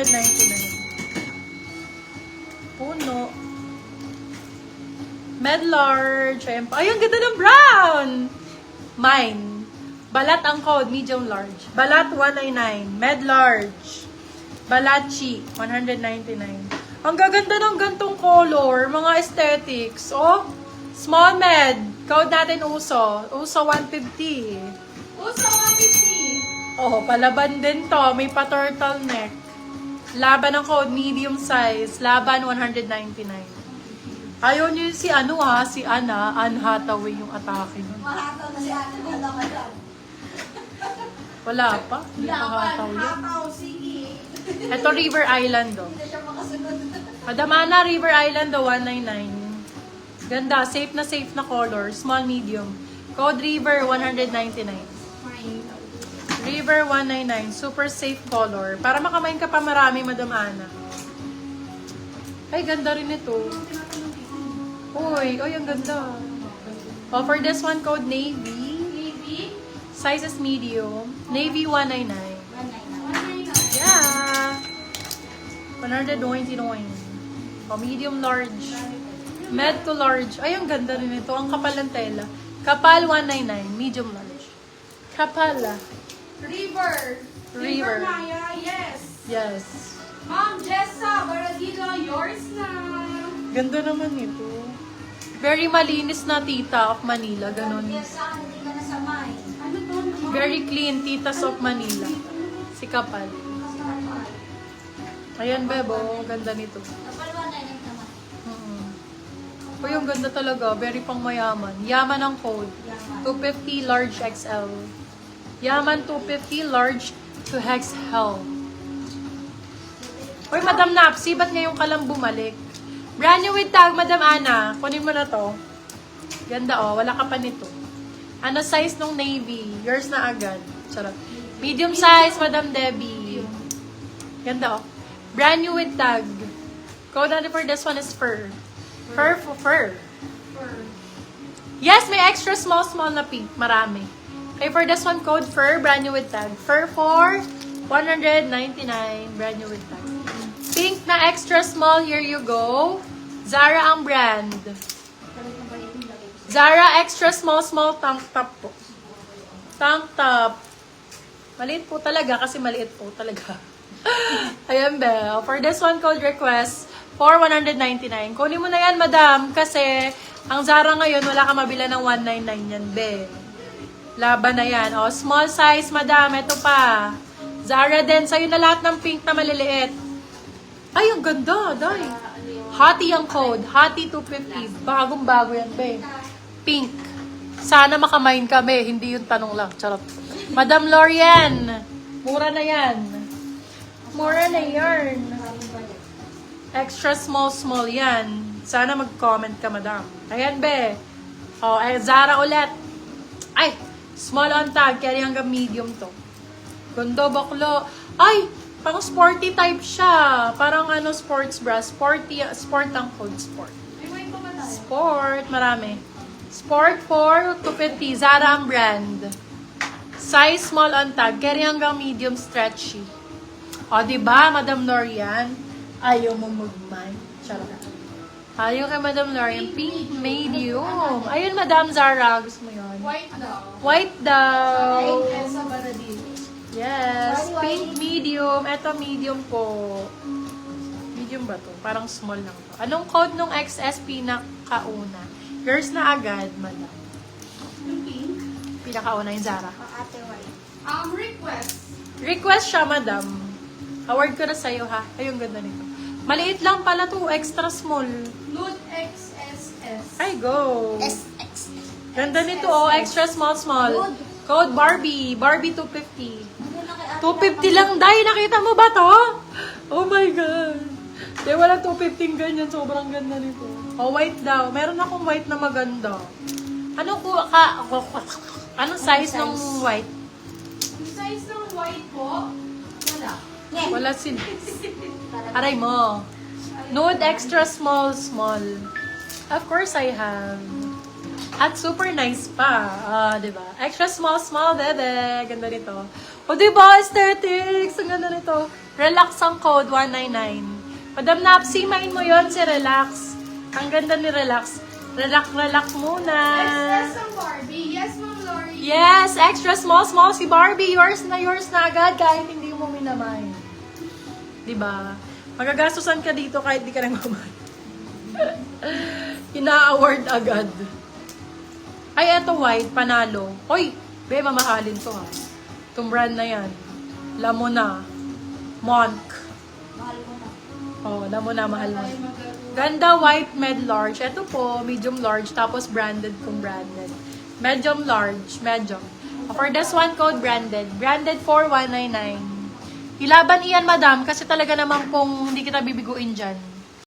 199. Puno. Med large. Ay, ang ganda ng brown! Mine. Balat ang code, medium large. Balat, 199. Med large. Balachi, 199. Ang gaganda ng gantong color. Mga aesthetics. Oh, small med. Code natin uso. Uso, 150. Uso 150. Oh, palaban din to. May pa-turtleneck. Laban ng code, medium size. Laban, 199. Ayaw niyo si si Anna. Anne Hathaway yung atake nun. Mahataw na si ate. Wala ka lang. Wala pa. Hindi pa Hathaway. Hataw, sige. Ito, River Island, oh. Hindi na siya makasunod. Madam Ana, River Island, oh, 199. Ganda. Safe na color. Small, medium. Code River, 199. River 199, super safe color. Para makamain ka pa marami, Madam Ana. Ay, ganda rin ito. Uy, ang ganda. Oh, for this one, code Navy. Navy. Size is medium. Navy 199. 199. Yeah. 199. Oh, medium large. Med to large. Ay, ang ganda rin ito. Ang kapal ng tela. Kapal 199, medium large. Kapal. River. River. Maya, yes. Yes. Ma'am Jessa Baradilo, yours na. Ganda naman ito. Very malinis na tita of Manila. Ganon. Yes, hindi ka nasamay. Ano to? Very clean titas of Manila. Si Kapal. Ayan, Bebo. Ganda nito. Kapalwa na yun naman. Uy, yung ganda talaga. Very pang mayaman. Yaman ang code. 250 large XL. Yaman 250 large to XL. Uy, Madam Napsi, ba't ngayon ka lang bumalik? Brand new with tag, Madam Ana. Kunin mo na to. Ganda, oh. Wala ka pa nito. Ano size nung navy? Yours na agad. Charot. Medium size, Madam Debbie. Ganda, oh. Brand new with tag. Code natin for this one is fur. Fur. Yes, may extra small na pink. Marami. Okay, for this one, code fur, brand new with tag. Fur for 199, brand new with tag. Pink na extra small, here you go. Zara ang brand. Zara extra small tank top po. Tank top. Maliit po talaga kasi maliit po talaga. Ayan ba. For this one, code request for 199. Kunin mo na yan, madam, kasi ang Zara ngayon, wala ka mabila ng 199 yan, be. Laban na yan. O, small size, madam. Ito pa. Zara din. Sa'yo na lahat ng pink na maliliit. Ay, ang ganda. Day. Hottie ang code. Hottie 250. Bagong-bago yan, be. Pink. Sana makamain kami. Hindi yung tanong lang. Charot. Madam Lorian. Mura na yan. Mura na yarn. Extra small yan. Sana mag-comment ka, madam. Ayan, be. O, Zara ulit. Ay, small on tag, carry hanggang medium to. Gondo, baklo. Ay, pang sporty type siya. Parang sports bra. Sporty, sport ang code, sport. Sport, marami. Sport for 250, Zara ang brand. Size small on tag, carry hanggang medium stretchy. O, diba, Madam Lorian? Ayaw mo mag-mind. Charot. Ayaw kay Madam Lorian. Pink medium. Ayun, Madam Zara. Gusto mo yun? White daw. White daw. Elsa Baradilo. Yes. Pink medium. Ito medium po. Medium ba to? Parang small lang to. Anong code nung XS pinakauna? Yours na agad, madam. Yung pink? Pinakauna yung Zara. Ate White. Request. Request siya, madam. Award ko na sa'yo, ha? Ay, yung ganda nito. Maliit lang pala to. Extra small. Nude XSS. Ay, go. SX. Ganda nito, oh. Extra small. Code Barbie. Barbie 250. 250 lang, Day. Nakita mo ba to? Oh my God. Di, walang 250 ganyan. Sobrang ganda nito. Oh, white daw. Meron akong white na maganda. Anong size ng white? Yung size ng white po, wala. Wala sin. Aray mo. Nude extra small. Of course I have. At super nice pa. Diba? Extra small, bebe. Ganda nito. O, diba? Aesthetics. Ang ganda nito. Relax ang code, 199. Madam Napsi, main mo yon si Relax. Ang ganda ni Relax. Relax muna. Extra sa Barbie. Yes, Ma'am Lori. Yes, extra small si Barbie. Yours na agad kahit hindi mo minamay. Diba? Magagastusan ka dito kahit di ka nang mamay. Ina-award agad. Ay, eto white, panalo. Hoy, be, mamahalin to ha. Itong brand na yan. Lamona. Monk. Mahal mo na. Oh, Lamona, mahal mo. Tayo maglaro. Ganda, white, med large. Ito po, medium large, tapos branded kung branded. Medium large, medium. For this one, code branded. Branded for 199. Ilaban iyan, madam, kasi talaga naman kung hindi kita bibiguin dyan.